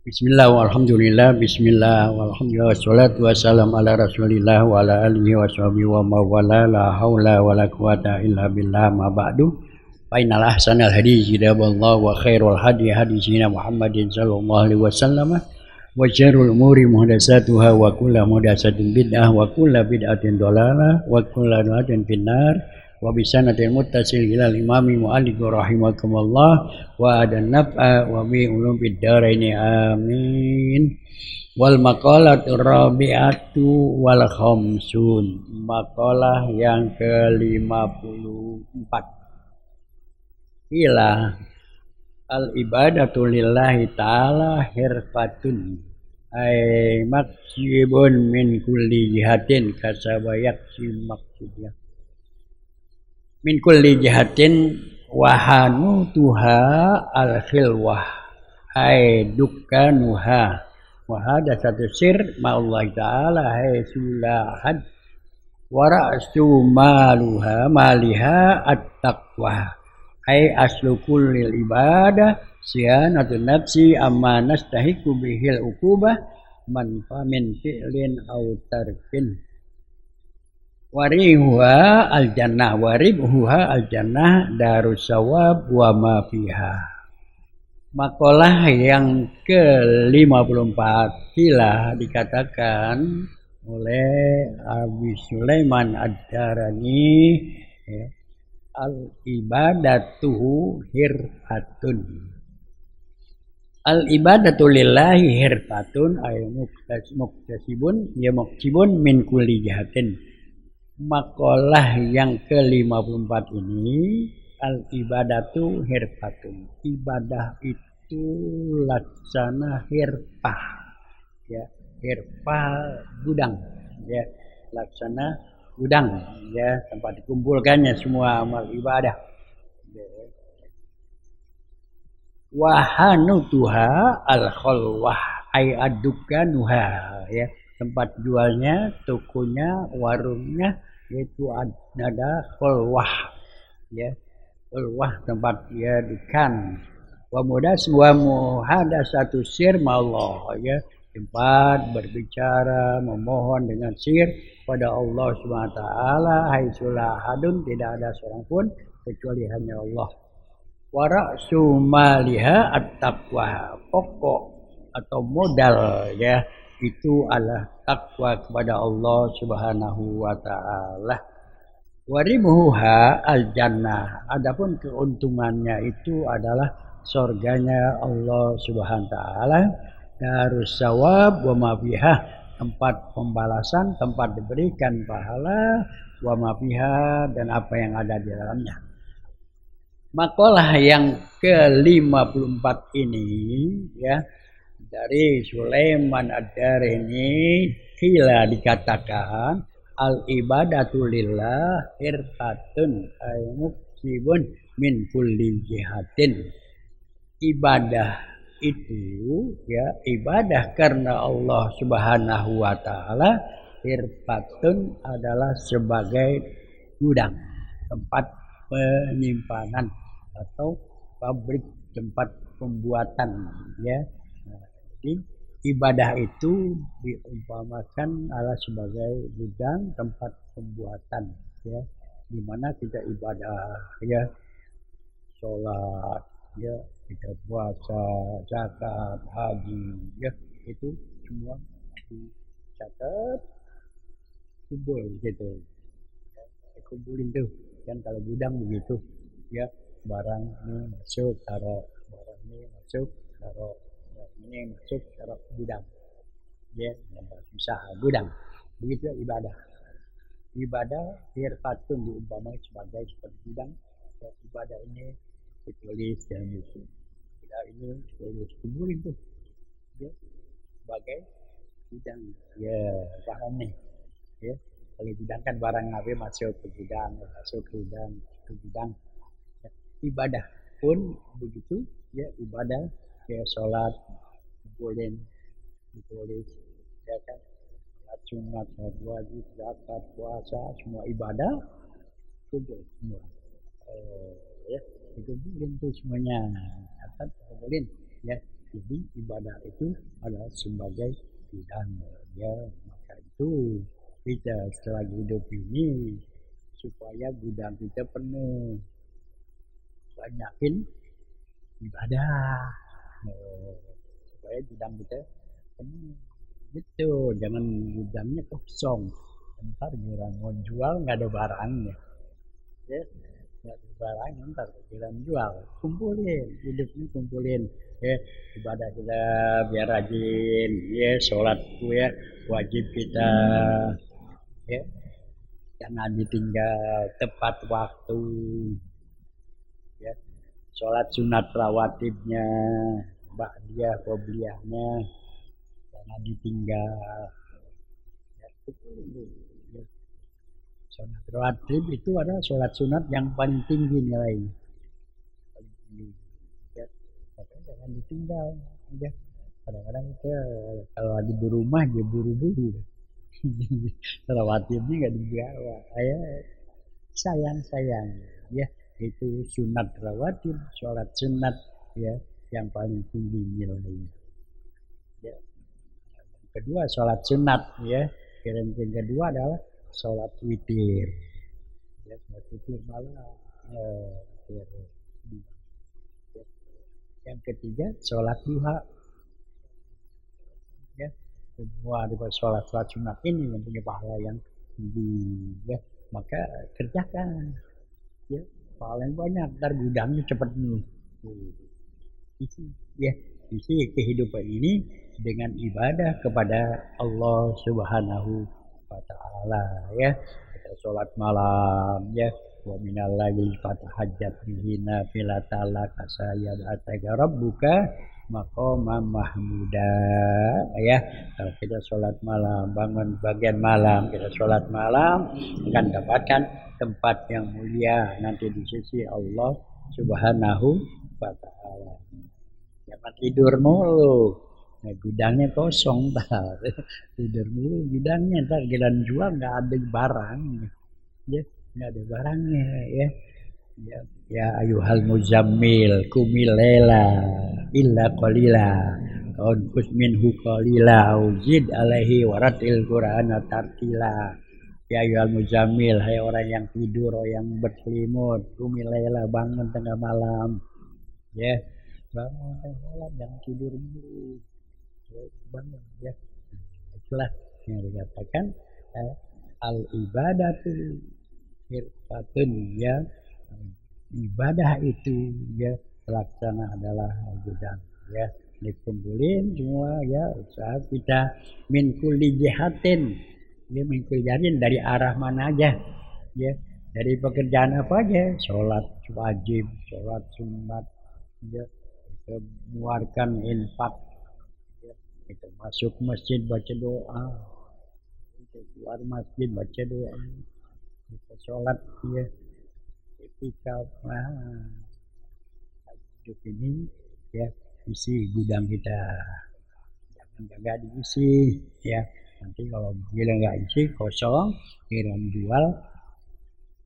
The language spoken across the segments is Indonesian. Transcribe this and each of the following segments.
Bismillah walhamdulillah bismillah walhamdulillah wassalatu wassalamu ala rasulillah wa ala alihi wa sahbihi wa mawala la haula wa la quwata illa billah ma ba'du fa innal ahsanal hadis kitaballah wa khairul hadi hadi sayyidina Muhammadin sallallahu alaihi wasallam wa syarrul umuri muhdatsatuha wa kullu muhdatsatin bid'ah wa kullu bid'atin dhalalah wa kullu dhalatin finnar wa bisanatil muttasil ilal imami mu'allif rahimakumullah wa adan naf'a wa bi ulumid daraini amin. Wal maqalatu rabi'atu wal khamsun, maqalah yang ke-54. Ila al ibadatu lillahi ta'ala hirfatun ay maksibun min kulli jihatin kasabayak maksudnya min kulli jihatin wahanu tuha al khilwah ay dukkanuha wa hada satu sir ma Allah ta'ala hay sulahad wa ra'su maluha maliha at-taqwa ay aslu kullil ibadah siyanatun nafsi amma nastahiku bihil uqubah man famin fi'lin aw tarkin warihuha al-jannah waribhuha al-jannah darussawab wa ma fiha. Makalah yang ke-54 telah dikatakan oleh Abi Sulaiman Ad-Darani ya, al-ibadatu hirfatun. Al-ibadatu lillahi hirfatun ay muktasibun ya muksibun min kulli jahatin. Makalah yang ke-54 ini al-ibadatu hirfatun. Ibadah itu laksana hirfah. Ya, hirfah gudang ya, laksana gudang ya, tempat dikumpulkannya semua amal ibadah. Wahanutuha al-khalwah ay adukanuha ya, tempat jualnya, tokonya, warungnya yaitu ada khulwah ya, khulwah tempat dia dukan. Wa muhadatsatu sir ma'allah ya, tempat berbicara memohon dengan sir pada Allah Subhanahu wa taala haitsulah hadun, tidak ada seorang pun kecuali hanya Allah. Wa ra'su maliha at-taqwa, pokok atau modal ya itu adalah takwa kepada Allah Subhanahu wa taala. Waribuha al-jannah, adapun keuntungannya itu adalah surganya Allah Subhanahu wa taala. Darussawab wa ma fiha, tempat pembalasan, tempat diberikan pahala, wa ma fiha, dan apa yang ada di dalamnya. Makalah yang ke-54 ini ya, dari Sulaiman Ad-Darani kila dikatakan al ibadatu lillah hirfatun ay muksibun min kulli jihatin. Ibadah itu ya, ibadah karena Allah Subhanahu wa taala, hirfatun adalah sebagai gudang, tempat penyimpanan atau pabrik, tempat pembuatan ya. Jadi ibadah itu diumpamakan adalah sebagai gudang, tempat pembuatan ya, di mana kita ibadah ya, sholat ya, kita puasa, zakat, haji ya, itu semua dicatat, kumpul gitu ya, dikumpulin tuh kan, kalau gudang begitu ya, barang ini masuk taruh, barang ini masuk taruh, ini masuk taruh gudang ya, bisa gudang begitu. Ibadah hirfatun diumpamakan sebagai seperti gudang ya, ibadah ini ditulis dan itu, ibadah ini ditulis, kumpulin tuh ya, sebagai gudang ya, paham nih ya. Kalau gudang kan barang apa masuk ke gudang, masuk ke gudang, ke gudang ya. Ibadah pun begitu ya, ibadah kayak sholat kumpulin, ditulis ya kan, sunat, wajib, zakat, puasa, semua ibadah kumpul semua ya, dikumpulin tuh semuanya, kumpulin ya. Jadi ibadah itu adalah sebagai gudang, ya. Maka itu kita setelah hidup ini supaya gudang kita penuh, banyakin ibadah. Supaya gudang kita penuh. Gitu, jangan gudangnya kosong. Ntar giliran mau jual nggak ada barangnya. Ya, nggak ada barangnya ntar giliran jual. Kumpulin, hidupnya kumpulin. Ya, ibadah kita biar rajin. Ya, sholat itu ya wajib kita. Ya, jangan ditinggal tepat waktu. Ya, sholat sunat rawatibnya, ba'diyah, qobliyahnya jangan ditinggal. Ya, ya. Sholat rawatib itu adalah sholat sunat yang paling tinggi nilainya. Paling tinggi. Ya, makanya jangan ditinggal. Ya. Kadang-kadang kita kalau lagi di rumah dia buru-buru. Rawatibnya nggak dibawa. Ya, sayang-sayang. Ya, itu sunat rawatib, sholat sunat ya yang paling tinggi nilainya. Ya. Kedua sholat sunat ya. Yang kedua adalah sholat witir. Ya, sholat witir malam. Ya. Yang ketiga sholat duha. Ya, semua di sholat sunat ini yang punya pahala yang tinggi. Ya, maka kerjakan. Ya, paling banyak ntar gudangnya cepat penuh. Isi, ya, isi kehidupan ini dengan ibadah kepada Allah Subhanahu wa Ta'ala ya. Kita sholat malam ya, wa minal laili fatahajjat bihi nafilatan laka sayyidaka rabbuka maqama mahmuda ya. Kalau kita sholat malam, bangun bagian malam, kita sholat malam akan dapatkan tempat yang mulia nanti di sisi Allah Subhanahu wa Ta'ala. Jangan tidur mulu. Nah, gudangnya kosong tar. Tidur mulu gudangnya ntar giliran jual nggak ada barang. Ya, nggak ada barangnya ya. Ya, ya ayuhal muzammil kumilela illa qalila unqus minhu qalila uzid alaihi waratil qur'ana tartila. Ya ayuhal muzammil, hai orang yang tidur, orang yang berselimut, kumilela bangun tengah malam. Ya, bangun tengah malam jangan tidur dulu. Ya, bangun ya. Itulah yang dikatakan al ibadatu irfatun ya. Ibadah itu ya pelaksana adalah gudang ya, dikumpulin semua ya, usaha kita min kulli jihatin ya, min kulli jihatin dari arah mana aja ya, dari pekerjaan apa aja, sholat wajib, sholat sunat ya, kita mengeluarkan infak ya, kita masuk masjid baca doa, kita keluar masjid baca doa, kita sholat ya, ketika hidup ini ya isi gudang kita, jangan jaga diisi ya, nanti kalau gila nggak isi kosong kirim jual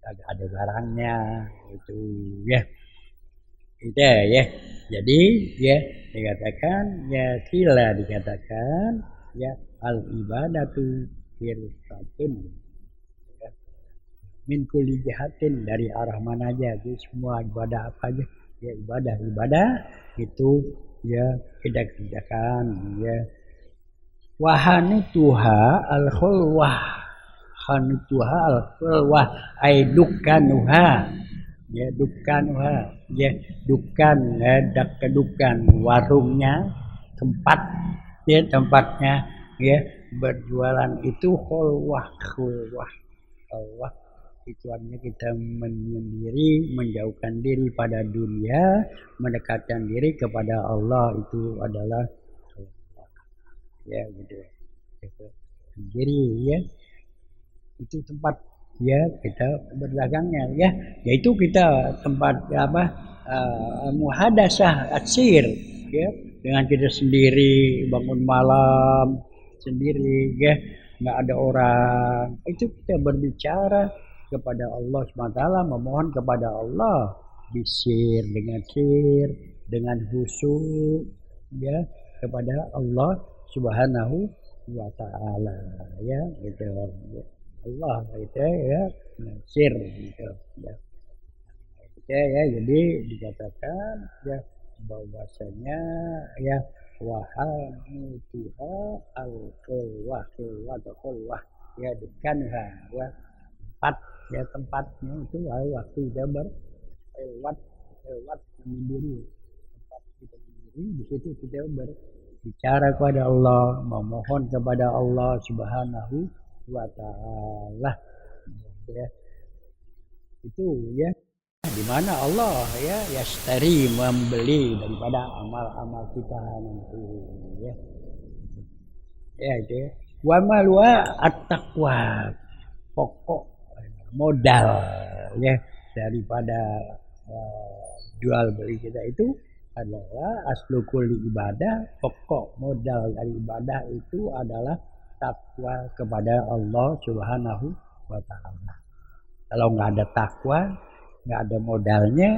agak ada barangnya itu ya, itu ya. Jadi ya dikatakan ya sila dikatakan ya al ibadatu firqatun min kulli jihatin, dari arah mana aja, jadi semua ibadah apa aja ya, ibadah itu ya kita kerjakan ya. Wahani tuha al khulwah, hanutuha al khulwah ay dukanuha ya, dukanuha ya, dukan ya, kedukan warungnya, tempat ya, tempatnya ya berjualan itu khulwah Allah. Itu artinya kita menyendiri, menjauhkan diri pada dunia, mendekatkan diri kepada Allah, itu adalah ya gitu. Sendiri ya, itu tempat ya kita berdagangnya ya, yaitu kita tempat apa muhadasah asir ya, dengan kita sendiri, bangun malam sendiri ya, nggak ada orang, itu kita berbicara kepada Allah SWT, memohon kepada Allah bisir, dengan sir, dengan khusyuk ya kepada Allah Subhanahu wa taala ya gitu. Allah itu ya nasir gitu ya. Ya, jadi dikatakan ya bahwasanya ya wahai Tuha al-qawwah qawwah ya dekanha ya tempat ya tempatnya itu waktu kita berlewat lewat sendiri tempat kita sendiri di situ kita berbicara kepada Allah memohon kepada Allah Subhanahu wa taala ya itu ya di mana Allah ya yastari membeli daripada amal-amal kita nanti ya ya itu ya. Wa malwa at-taqwa pokok modal ya daripada jual beli kita itu adalah aslukul ibadah. Pokok modal dari ibadah itu adalah takwa kepada Allah Subhanahu wa taala. Kalau nggak ada takwa, nggak ada modalnya,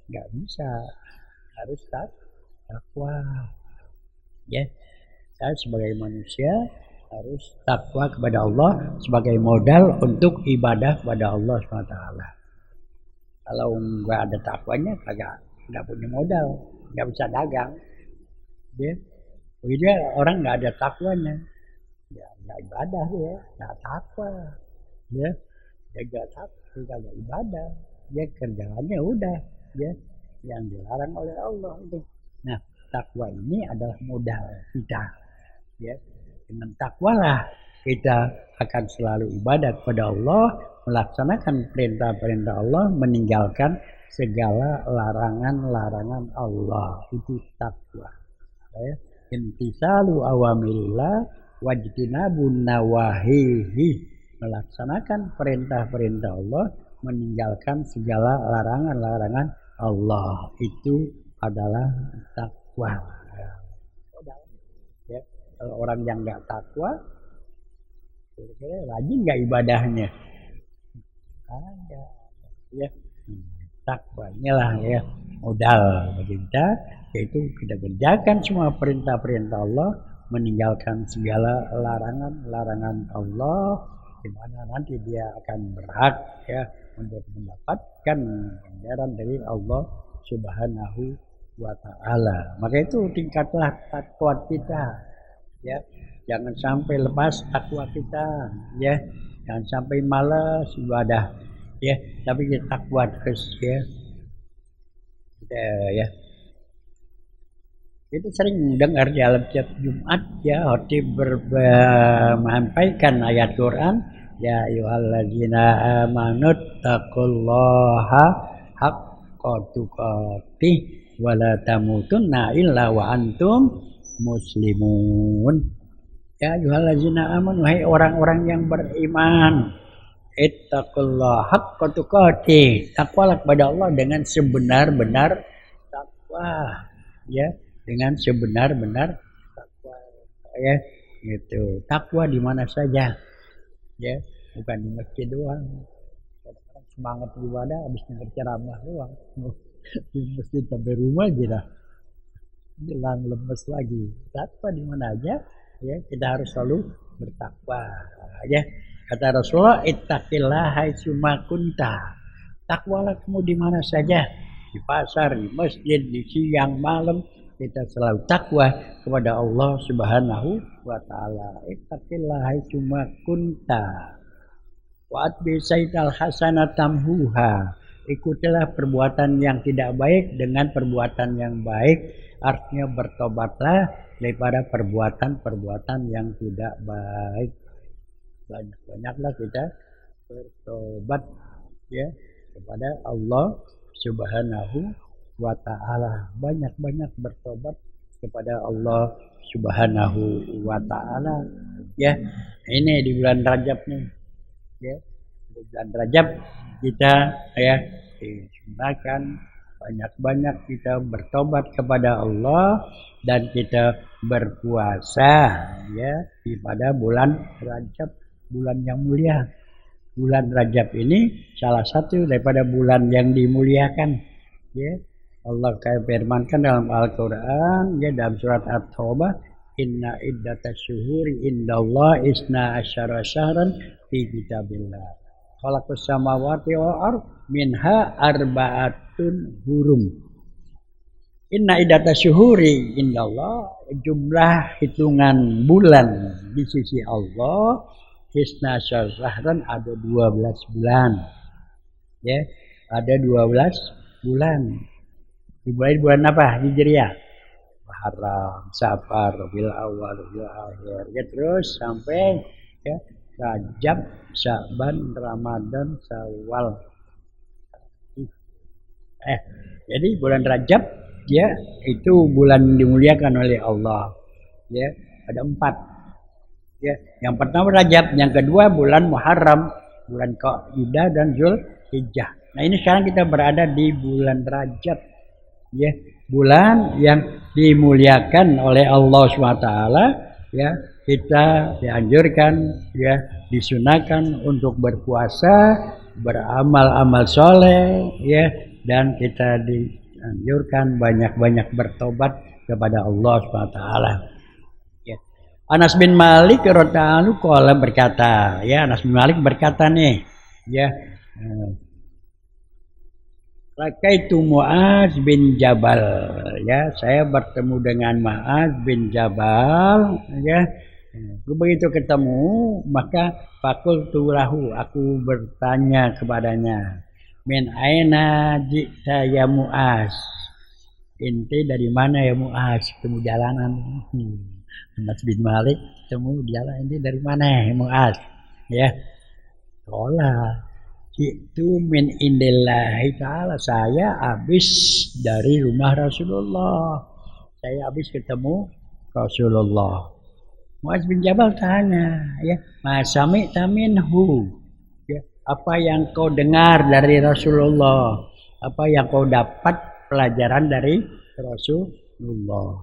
nggak bisa. Harus takwa. Ya, saya sebagai manusia harus takwa kepada Allah sebagai modal untuk ibadah kepada Allah SWT. Kalau nggak ada takwanya, nggak punya modal, nggak bisa dagang. Ya, begitu orang nggak ada takwanya, ya nggak ibadah ya, nggak takwa. Ya, jaga takwa, jaga ibadah. Ya kerjaannya udah, ya yang dilarang oleh Allah itu. Nah, takwa ini adalah modal kita. Ya, dengan takwalah kita akan selalu ibadah kepada Allah, melaksanakan perintah-perintah Allah, meninggalkan segala larangan-larangan Allah. Itu takwa. Ya, intisalu awamirillah wajtinabun nawahihi, melaksanakan perintah-perintah Allah, meninggalkan segala larangan-larangan Allah. Itu adalah takwa. Ya, kalau orang yang nggak takwa, rajin nggak ibadahnya? Ada. Ya, takwanya lah ya modal bagi kita, yaitu kita kerjakan semua perintah-perintah Allah, meninggalkan segala larangan-larangan Allah, di mana nanti dia akan berhak ya untuk mendapatkan ganjaran dari Allah Subhanahu wa taala. Maka itu tingkatlah takwa kita ya. Jangan sampai lepas takwa kita ya. Jangan sampai malas ibadah ya, tapi kita takwa terus ya. Ya. Itu sering dengar di dalam tiap Jumat ya, khotib menyampaikan ayat Quran, ya ayyuhallazina amanu taqullaha haqqa tuqatih wa la tamutunna illa wa antum muslimun. Ya ayyuhallazina amanu, hai orang-orang yang beriman, ittaqullaha haqqa tuqatih, takwalah kepada Allah dengan sebenar-benar takwa ya, dengan sebenar-benar takwa ya gitu. Takwa di mana saja ya, bukan di masjid doang. Semangat ibadah habis dengar ceramah doang, di masjid sampai rumah aja dah hilang lemes lagi. Takwa di mana aja ya, kita harus selalu bertakwa ya. Kata Rasulullah, ittaqillah haitsuma kunta, takwalah kamu di mana saja, di pasar, di masjid, di siang malam, kita selalu takwa kepada Allah Subhanahu wa taala. Ittaqillah haitsuma kunta wa atbi sayyi'al hasanatamhuha, ikutilah perbuatan yang tidak baik dengan perbuatan yang baik. Artinya bertobatlah daripada perbuatan-perbuatan yang tidak baik. Banyak-banyaklah kita bertobat ya kepada Allah Subhanahu wa ta'ala. Banyak-banyak bertobat kepada Allah Subhanahu wa ta'ala ya. Ini di bulan Rajab nih ya, di bulan Rajab kita ya disunahkan banyak-banyak kita bertobat kepada Allah dan kita berpuasa ya di pada bulan Rajab, bulan yang mulia. Bulan Rajab ini salah satu daripada bulan yang dimuliakan ya Allah firmankan dalam Al-Quran ya dalam surat At-Taubah, inna iddatas syuhuri indallah isna asyara syahran fi kitabillah khalaqus samawati wal ard minha arba'atun hurum. Inna iddatas syuhuri indallah, jumlah hitungan bulan di sisi Allah, isna asyara syahran ada 12 bulan. Ya, ada 12 bulan. Dimulai bulan apa? Hijriah. Muharram, Safar, Rabiul Awal, Rabiul Akhir, ya terus sampai ya Rajab, Sya'ban, Ramadan, Syawal. Jadi bulan Rajab ya itu bulan dimuliakan oleh Allah. Ya, ada 4. Ya, yang pertama Rajab, yang kedua bulan Muharram, bulan Qaidah dan Zulhijjah. Nah, ini sekarang kita berada di bulan Rajab. Ya, bulan yang dimuliakan oleh Allah SWT, ya kita dianjurkan ya disunahkan untuk berpuasa, beramal-amal soleh ya, dan kita dianjurkan banyak-banyak bertobat kepada Allah SWT. Ya. Anas bin Malik radhiyallahu anhu berkata, ya Anas bin Malik berkata nih, ya Lakaitu Mu'az bin Jabal, ya saya bertemu dengan Mu'az bin Jabal, ya begitu ketemu maka fakultu lahu, aku bertanya kepadanya, min aina jita ya Mu'az, inti dari mana ya Mu'az, ketemu jalanan. Anas bin Malik ketemu jalan, ini dari mana ya Mu'az, ya sekolah. Itu min indillahi ta'ala, saya habis dari rumah Rasulullah, saya habis ketemu Rasulullah. Mu'az bin Jabal tanya, ya masami taminhu, ya apa yang kau dengar dari Rasulullah, apa yang kau dapat pelajaran dari Rasulullah.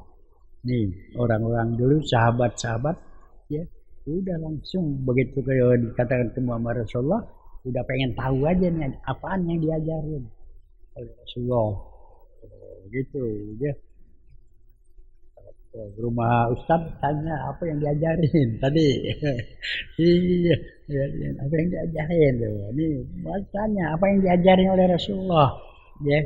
Nih orang-orang dulu sahabat-sahabat ya udah langsung begitu kalau dikatakan ketemu sama Rasulullah udah pengen tahu aja nih apaan yang diajarin oleh Rasulullah, gitu ya. Rumah Ustaz tanya apa yang diajarin tadi. Iya, apa yang diajarin tuh. Ini tanya apa yang diajarin oleh Rasulullah, ya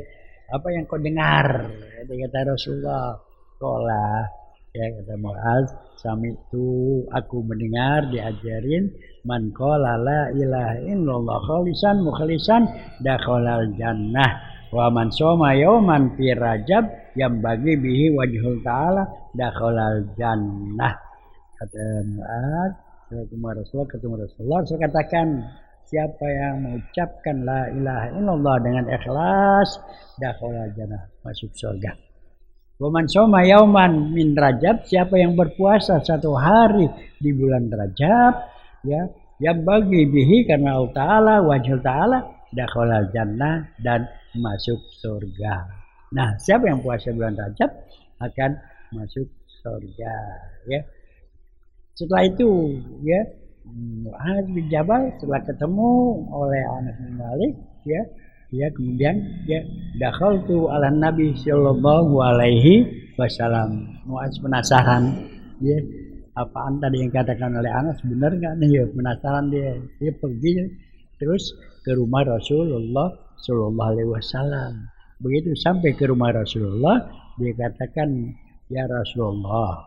apa yang kau dengar, kata Rasulullah. Sekolah ya kata Mu'az, sami itu aku mendengar diajarin man qala la ilaha illallah khalisan mukhlisan dakhalal jannah wa man shoma yauman fi rajab yang bagi bihi wajhul ta'ala dakhalal jannah. Kata Mu'az, ketemu Rasulullah saya katakan, siapa yang mengucapkan la ilaha illallah dengan ikhlas dakhalal jannah, masuk surga. Waman soma yauman min Rajab, siapa yang berpuasa 1 hari di bulan Rajab, ya, yang bagi bihi karena Allah Ta'ala, wajhul Ta'ala, dakhalal jannah, dan masuk surga. Nah, siapa yang puasa bulan Rajab akan masuk surga, ya. Setelah itu, ya, Mu'az bin Jabal setelah ketemu oleh Anas bin Malik, ya, kemudian ya dakhaltu ala Nabi sallallahu alaihi wasallam. Mu'az penasaran, ya apaan tadi yang katakan oleh Anas benar enggak nih, ya penasaran dia pergi terus ke rumah Rasulullah sallallahu alaihi wasallam. Begitu sampai ke rumah Rasulullah, dia katakan, ya Rasulullah,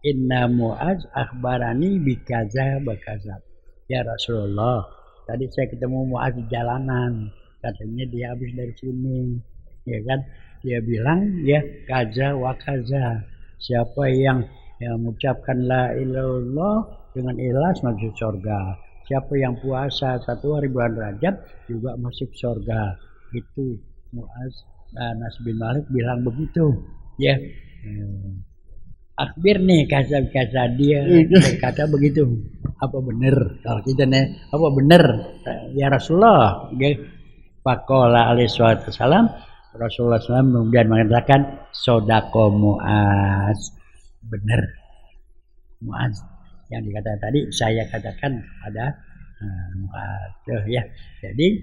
inna Mu'az akhbarani bikaza bakaza. Ya Rasulullah, tadi saya ketemu Mu'az di jalanan, katanya dia habis dari sini, ya kan? Dia bilang ya kaza wa kaza. Siapa yang mengucapkan la ilaha illallah dengan ikhlas masuk surga. Siapa yang puasa 1 hari bulan Rajab juga masuk surga. Itu Mu'az Anas bin Malik bilang begitu, ya. Akhir nih kaza dia berkata begitu. Apa benar? Kalau kita nih apa benar? Ya Rasulullah, Faqala alaihi salatu wasalam, Rasulullah SAW kemudian mengatakan sodako Mu'az, benar Mu'az yang dikatakan tadi saya katakan kepada Mu'az, ya. Jadi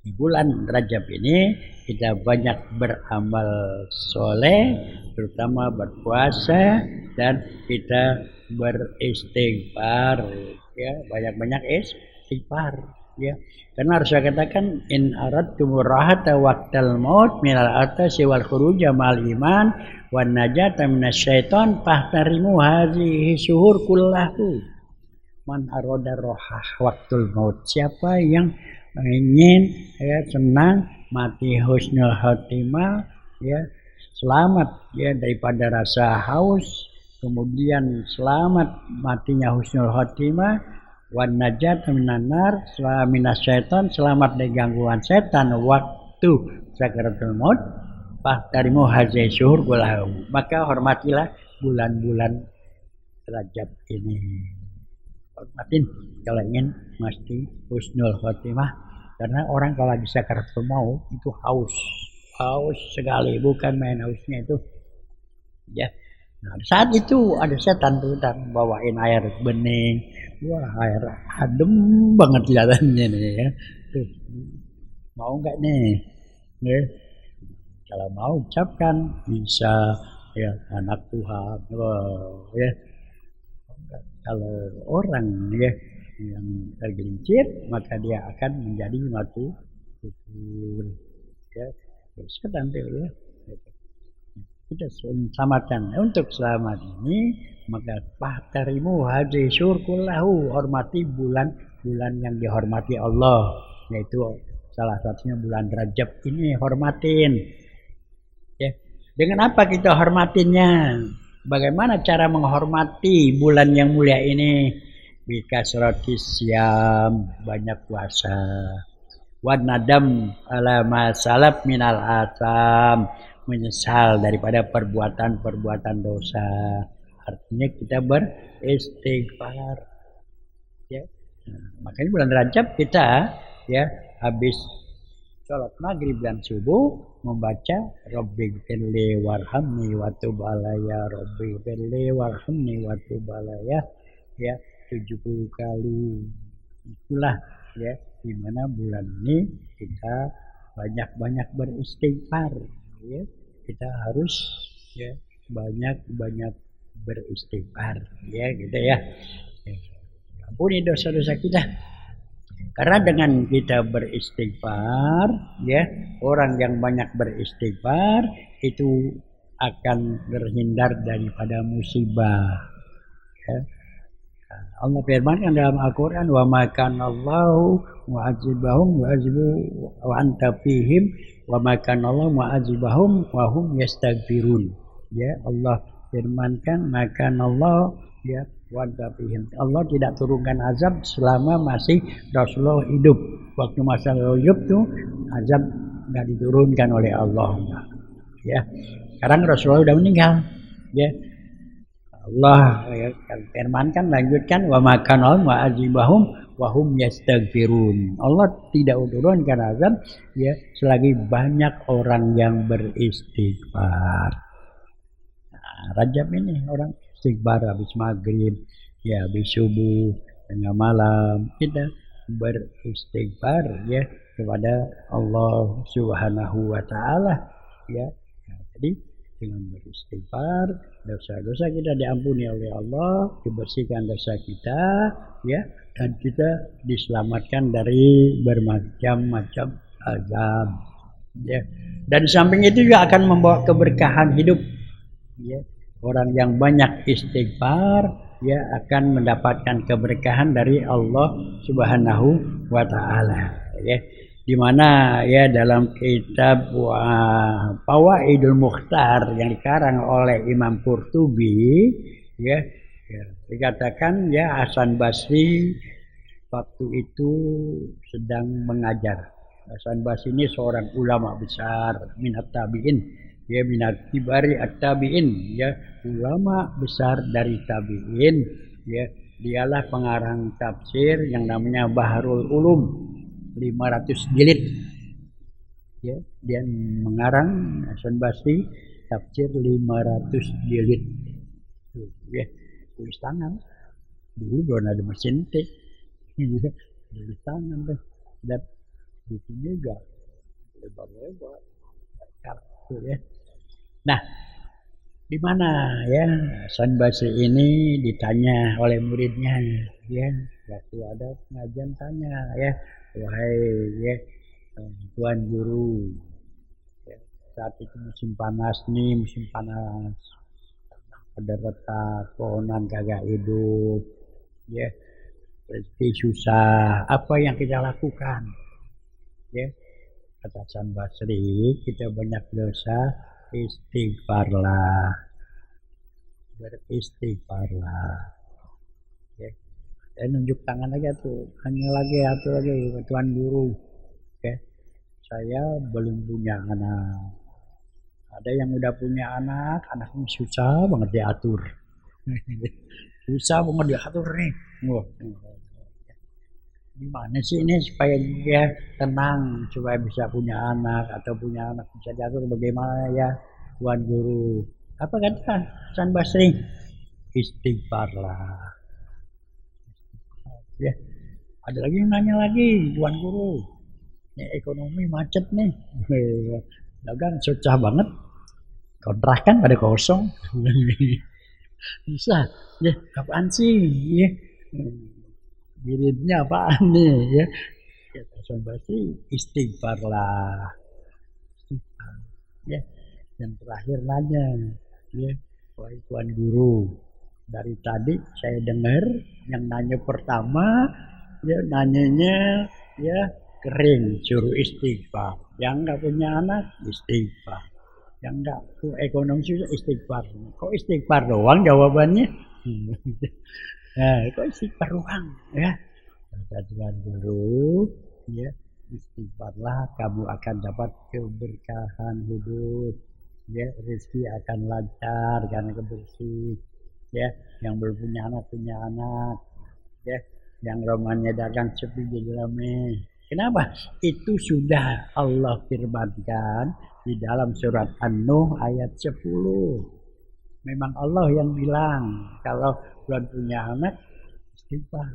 Di bulan Rajab ini kita banyak beramal soleh, terutama berpuasa dan kita beristighfar, ya banyak-banyak istighfar, ya. Karena harus saya katakan in aradtum rahata waqtal maut minal atasi wal khuruja mal iman wan najata minasyaiton fahtarimu hadhihi syuhur kullahu. Man aroda rohah waktul maut, siapa yang ingin ya senang mati husnul khotimah, ya selamat ya daripada rasa haus, kemudian selamat matinya husnul khotimah, wan najat minan nar, minasyaiton, selamat dari gangguan setan waktu sakaratul maut, fahtarimu hadhihi syuhur kullahu. Maka hormatilah bulan-bulan Rajab ini. Hormatin kalau ingin mesti husnul khotimah, karena orang kalau lagi sakaratul maut itu haus sekali, bukan main hausnya itu, ya. Nah, saat itu ada setan tuh bawain air bening, wah air adem banget kelihatannya nih ya. Tuh, mau nggak nih? Ya. Kalau mau ucapkan bisa ya anak Tuhan, wah, ya. Kalau orang ya yang tergelincir maka dia akan menjadi mati kufur, ya bisa nanti ya kita selamatkan. Untuk selamat ini maka fahtarimu hadhihi syurkullahu, hormati bulan-bulan yang dihormati Allah, yaitu salah satunya bulan Rajab ini, hormatin, ya. Dengan apa kita hormatinya? Bagaimana cara menghormati bulan yang mulia ini? Bikasrati syam, banyak puasa. Wan nadam ala masalab minal atam, menyesal daripada perbuatan-perbuatan dosa. Artinya kita beristighfar, ya. Nah, makanya bulan Rajab kita ya habis sholat maghrib dan subuh membaca Rabbighfirli warhamni wa tub alayya, Rabbighfirli warhamni wa tub alayya, ya 70 kali. Itulah ya di mana bulan ini kita banyak-banyak beristighfar, ya. Kita harus ya banyak-banyak beristighfar, ya gitu ya. Ampuni dosa-dosa kita. Karena dengan kita beristighfar, ya orang yang banyak beristighfar itu akan terhindar daripada musibah, ya. Allah firmankan dalam Al-Quran, wa ma kana Allahu mu'adzibahum wa anta fihim, wa ma kana Allahu mu'adzibahum wa hum yastaghfirun. Ya Allah firmankan, maka Allah ya wa anta fihim, Allah tidak turunkan azab selama masih Rasulullah hidup. Waktu masa hidup tuh azab nggak diturunkan oleh Allah, ya. Sekarang Rasulullah udah meninggal, ya. Allah ya, firmankan, lanjutkan, wa makan wa azibahum wa hum yastaghfirun. Allah tidak turunkan azab ya selagi banyak orang yang beristighfar. Nah, Rajab ini orang istighfar habis maghrib, ya habis subuh, tengah malam kita beristighfar ya kepada Allah Subhanahu wa taala, ya. Nah, jadi dengan beristighfar dosa-dosa kita diampuni oleh Allah, dibersihkan dosa kita, ya, dan kita diselamatkan dari bermacam-macam azab, ya. Dan di samping itu juga akan membawa keberkahan hidup, ya. Orang yang banyak istighfar ya akan mendapatkan keberkahan dari Allah Subhanahu wa taala, ya. Di mana ya dalam kitab Fawaidul Mukhtar yang dikarang oleh Imam Qurtubi, ya dikatakan ya Hasan Basri waktu itu sedang mengajar. Hasan Basri ini seorang ulama besar minat tabi'in, ya minat kibari at-tabi'in, ya ulama besar dari tabi'in, ya. Dialah pengarang tafsir yang namanya Bahrul Ulum 500 jilid, ya. Dia mengarang Hasan Basri tafsir 500 jilid, ya, tulis tangan. Dulu belum ada mesin tik, tulis tangan tuh. Dan di sini juga lebar-lebar ya. Nah, di mana ya Hasan Basri ini ditanya oleh muridnya ya, waktu ada pengajian tanya ya, wahai ya tuan guru, ya, saat itu musim panas nih, musim panas, ada retak, pohonan kagak hidup, ya, rezeki susah, apa yang kita lakukan? Ya, kata Hasan Basri, kita banyak dosa, istighfarlah, beristighfarlah. Ya, saya nunjuk tangan aja tuh, hanya lagi atau lagi tuan guru. Ya, saya belum punya anak. Ada yang udah punya anak, anaknya susah banget diatur. Susah banget diatur nih. Wah, gimana sih ini supaya dia tenang, supaya bisa punya anak atau punya anak bisa diatur bagaimana ya tuan guru? Apa kata Hasan Basri? Istighfarlah. Ya, ada lagi yang nanya lagi tuan guru. Ini ekonomi macet nih, dagang susah banget, kontrakan pada kosong. Bisa, ya apaan sih? Ya, miripnya apaan nih? Ya, Hasan Basri istighfarlah. Ya, yang terakhir nanya, ya, wahai tuan guru, dari tadi saya dengar yang nanya pertama, ya nanyanya, ya kering, suruh istighfar. Yang nggak punya anak, istighfar. Yang nggak ekonomi susah, istighfar. Kok istighfar doang jawabannya? Nah, kok istighfar doang? Ya, kata tuan guru, ya istighfarlah, kamu akan dapat keberkahan hidup. Ya, rezeki akan lancar karena kebersih. Ya, yang belum punya anak. Ya, yang romannya dagang sepi jadi rame. Kenapa? Itu sudah Allah firmankan di dalam surat An-Nuh ayat 10. Memang Allah yang bilang kalau belum punya anak istighfar.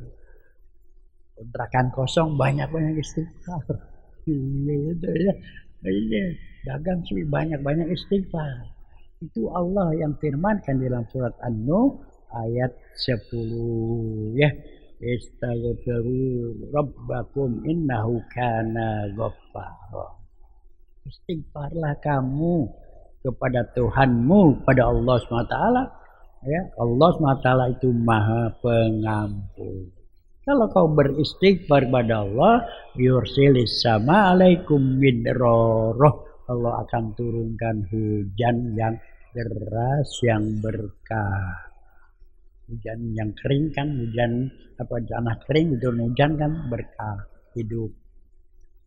Kontrakan kosong banyak-banyak istighfar. Iya, dagang sih banyak-banyak istighfar. Itu Allah yang firmankan di dalam surat An-Nuh ayat 10 ya. Istaghfiru rabbakum innahu kana ghaffara. Istighfarlah kamu kepada Tuhanmu, pada Allah SWT. Ya, Allah SWT itu Maha Pengampun. Kalau kau beristighfar pada Allah, yursilis sama alaikum midrarah. Allah akan turunkan hujan yang deras, yang berkah. Hujan yang kering kan, hujan apa tanah kering itu hujan kan berkah hidup.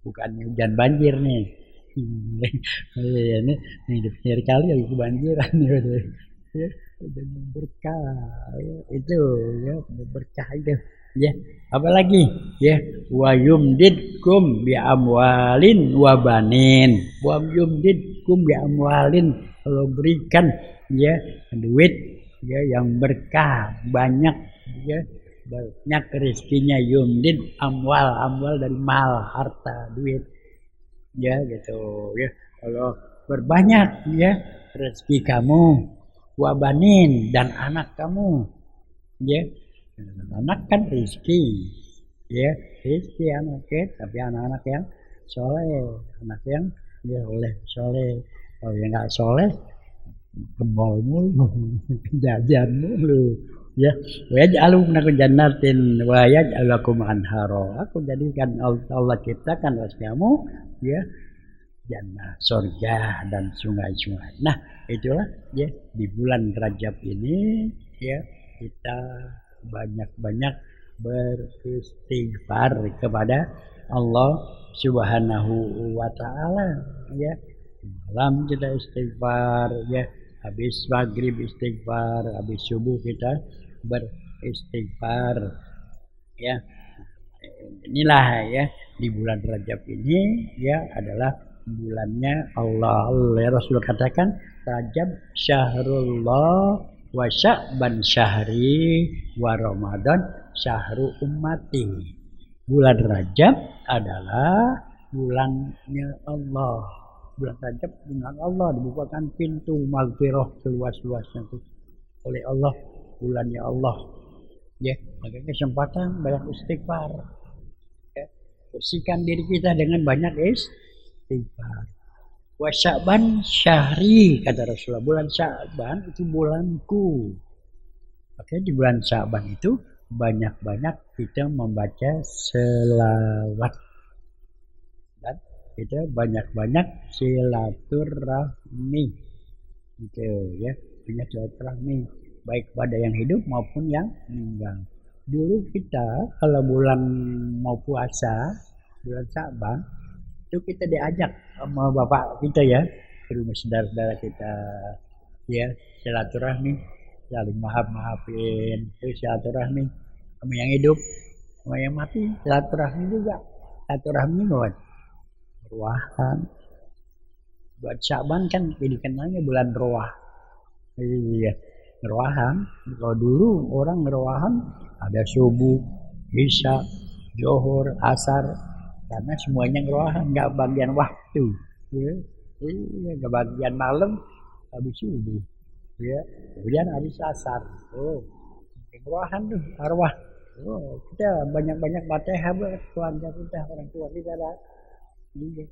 Bukan hujan banjir nih. Ini di pinggir kali lagi kebanjiran ya, hujan berkah itu ya, berkah itu. Ya, apalagi ya wa yumdidkum bi amwalin wa banin. Wa yumdidkum bi amwalin, kalau berikan ya duit ya yang berkah banyak ya, banyak rezekinya. Yumdid amwal dari mal, harta, duit ya gitu ya. Kalau berbanyak ya rezeki kamu, wa banin, dan anak kamu ya. Anak kan rezeki ya, rezeki anak ya, tapi anak-anak yang soleh, anak yang dia oleh soleh. Kalau yang nggak soleh ke mall mulu, jajan mulu ya. Wa yaj'alukum jannatin wa yaj'alukum anhara. Aku jadikan Allah ciptakan atas kamu ya jannah, surga dan sungai-sungai. Nah, itulah ya di bulan Rajab ini ya kita banyak-banyak beristighfar kepada Allah Subhanahu wa taala ya. Malam kita istighfar ya, habis maghrib istighfar, habis subuh kita beristighfar ya. Inilah ya di bulan Rajab ini ya adalah bulannya Allah. Rasul katakan Rajab syahrullah wa sya'ban syahri wa ramadan syahru ummati. Bulan Rajab adalah bulannya Allah, bulan Rajab bulan Allah, dibukakan pintu maghfirah seluas-luasnya itu oleh Allah, bulannya Allah. Ya, maka kesempatan banyak istighfar. Ya, bersihkan diri kita dengan banyak istighfar. Wa Sya'ban syahri, kata Rasulullah, bulan Sya'ban itu bulanku. Makanya di bulan Sya'ban itu banyak-banyak kita membaca selawat dan kita banyak-banyak silaturahmi, gitu ya, banyak silaturahmi baik pada yang hidup maupun yang meninggal. Dulu kita kalau bulan mau puasa bulan Sya'ban itu kita diajak sama bapak kita ya ke rumah saudara-saudara kita, ya, silaturahmi, saling maafin, terus silaturahmi sama yang hidup, sama yang mati, silaturahmi juga. Silaturahmi buat ruahan. Buat Sya'ban kan dikenalnya bulan ruah. Iya, ruahan. Kalau dulu orang ruahan ada subuh, isya, zuhur, asar, karena semuanya ruahan, nggak bagian waktu. Ya, nggak bagian malam habis subuh. Ya, kemudian habis asar. Oh, ruahan tuh, arwah. Oh, kita banyak-banyak Fatihah buat keluarga kita, orang tua kita dah. Iya.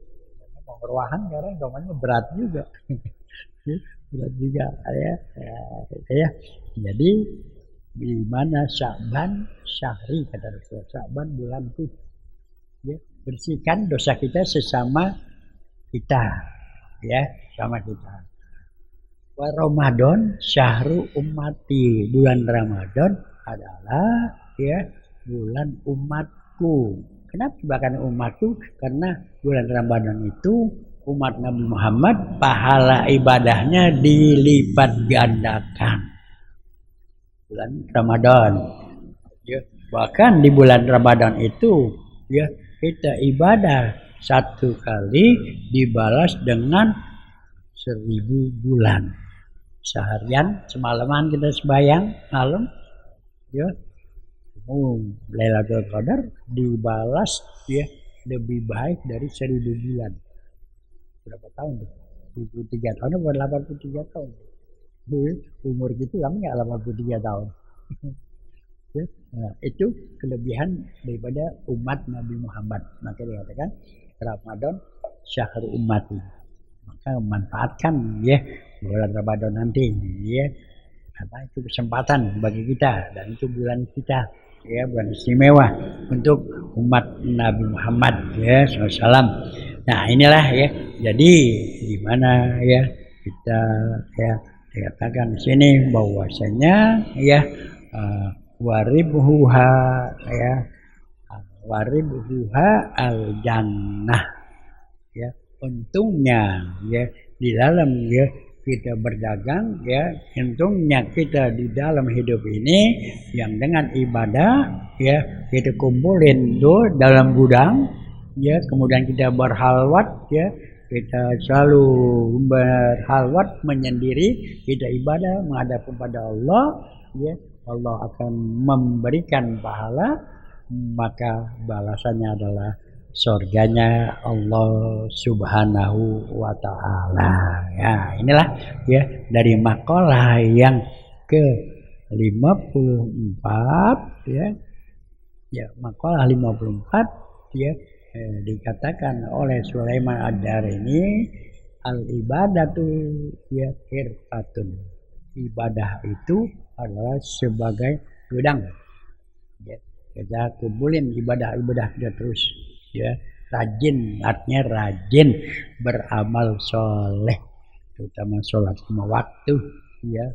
Mau ruahan sekarang domannya berat juga. Berat juga ya. Ya. Jadi di mana Sya'ban syahri, kata Rasulullah, Sya'ban bulanku. Ya, bersihkan dosa kita sesama kita, ya, sama kita. Wa Ramadan syahru ummati, bulan Ramadan adalah ya bulan umatku. Kenapa bahkan umatku? Karena bulan Ramadan itu umat Nabi Muhammad pahala ibadahnya dilipat gandakan. Bulan Ramadan. Ya, bahkan di bulan Ramadan itu ya kita ibadah satu kali dibalas dengan 1000 bulan. Seharian semalaman kita sembahyang malam, ya, Lailatul Qadar dibalas ya lebih baik dari 1000 bulan. Berapa tahun tuh? 23 tahun atau 83 tahun? Umur gitu lama nggak 83 tahun? Ya, nah, itu kelebihan daripada umat Nabi Muhammad. Maka dikatakan Ramadan syahrul ummati. Maka manfaatkan ya bulan Ramadan nanti ya, apa itu kesempatan bagi kita, dan itu bulan kita ya, bulan istimewa untuk umat Nabi Muhammad ya SAW. Nah inilah ya, jadi di mana ya kita ya dikatakan di sini bahwasanya ya waribhuha ya, waribhuha al jannah ya, untungnya ya di dalam ya kita berdagang ya, untungnya kita di dalam hidup ini yang dengan ibadah ya kita kumpulin tuh dalam gudang ya, kemudian kita berhalwat ya, kita selalu berhalwat menyendiri, kita ibadah menghadap kepada Allah ya, Allah akan memberikan pahala, maka balasannya adalah surganya Allah Subhanahu wa Ta'ala. Ya, inilah ya dari makalah yang ke-54 ya. Ya, makalah 54 ya dikatakan oleh Sulaiman Ad-Darini, al-ibadatu ya irfatun. Ibadah itu adalah sebagai gudang. Ya, kita kumpulin ibadah-ibadah kita terus. Ya, rajin, artinya rajin beramal soleh, terutama sholat 5 waktu ya,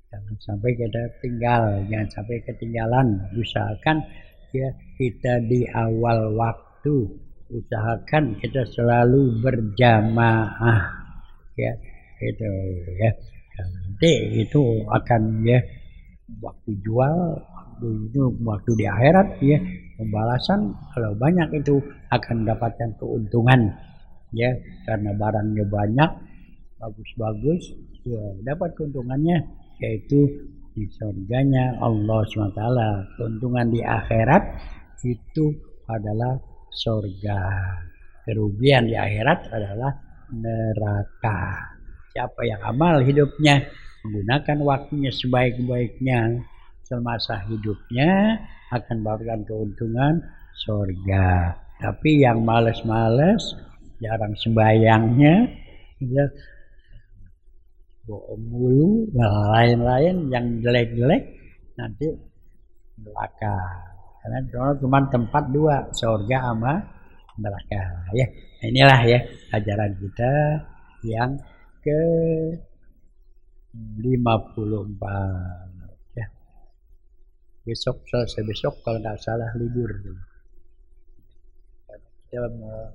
jangan sampai kita tinggal, jangan sampai ketinggalan. Usahakan ya kita di awal waktu, usahakan kita selalu berjamaah ya, itu ya, nanti itu akan ya waktu jual itu waktu di akhirat ya, pembalasan kalau banyak itu akan mendapatkan keuntungan ya, karena barangnya banyak, bagus-bagus ya, dapat keuntungannya yaitu di surganya Allah SWT. Keuntungan di akhirat itu adalah surga kerugian di akhirat adalah neraka. Siapa yang amal hidupnya menggunakan waktunya sebaik-baiknya semasa hidupnya akan mendapatkan keuntungan surga. Tapi yang malas-malas, jarang sembayangnya, ya, bohong mulu, lain-lain yang jelek-jelek nanti neraka. Karena cuma tempat dua, surga sama neraka. Ya, inilah ya ajaran kita yang ke 54 ya. Besok selesai besok kalau nggak salah libur. Kita mau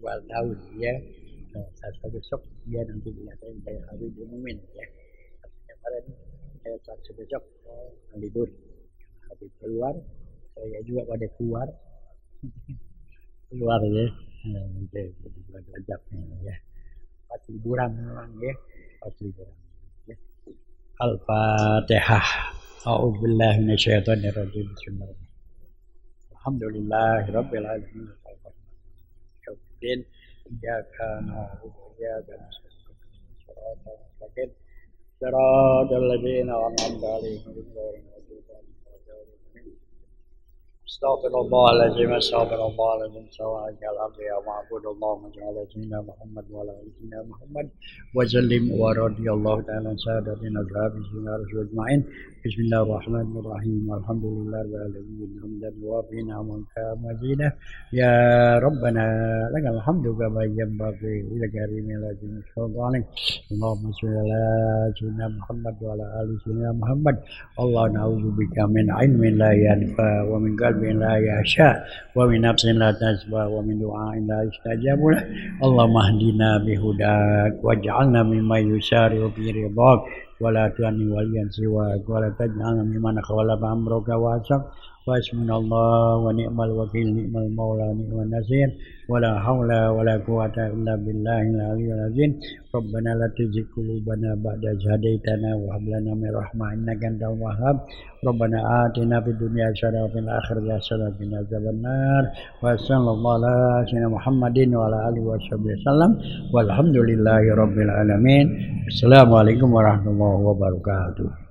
awal tahun ya. Selesai besok dia nanti dilihatin kayak hari diumumin ya. Kemarin saya selesai besok libur. Habis keluar saya juga pada keluar ya. Bulan Rajab ya. Pas liburan memang ya. Pas liburan ya. Al-Fatihah. A'udzubillahi minasyaitonir rajim. Bismillahirrahmanirrahim. Alhamdulillahirabbil alamin. Iyyaka na'budu wa iyyaka nasta'in. Shiratal ladzina an'amta 'alaihim ghairil maghdubi 'alaihim. Astaghfirullahaladzim, astaghfirullahaladzim, sawa'ajal abdi ya ma'budullah maja'ala jina Muhammad wa ala jina Muhammad wa sallim wa radiyallahu ta'ala sadatin azhabi jina rasul ma'in. Bismillahirrahmanirrahim, alhamdulillah wa alamin, hamdan wa bina manka mazina ya Rabbana lakal hamdu kama yanbaghi ila karimi lajim sultanik. Allahumma sholli ala jina Muhammad wa ala ali jina Muhammad. Allah na'udzubika min ilmin la yanfa wa min qalbin la yasha wa min nafsin la tasba wa min du'ain la yustajabu lah. Allahumma hdina bihudak waj'alna mimman yusari'u fi ridhak wa la tu'anni waliyan siwak wa la taj'alna mimman khawalaba amruka wa asak wa hasbunallah wa ni'mal wakil ni'mal maula ni'man nasir wa la hawla wa la quwwata illa billahil aliyyil azim. Rabbana la tuzigh qulubana ba'da idh hadaitana wa hab lana min rahmah innaka antal wahhab. Rabbana atina fid dunya hasanah wa fil akhirati hasanah wa qina adzabannar. Wa sallallahu ala sayyidina Muhammadin wa ala alihi wasallam. Walhamdulillahi rabbil alamin. Assalamualaikum warahmatullahi wabarakatuh.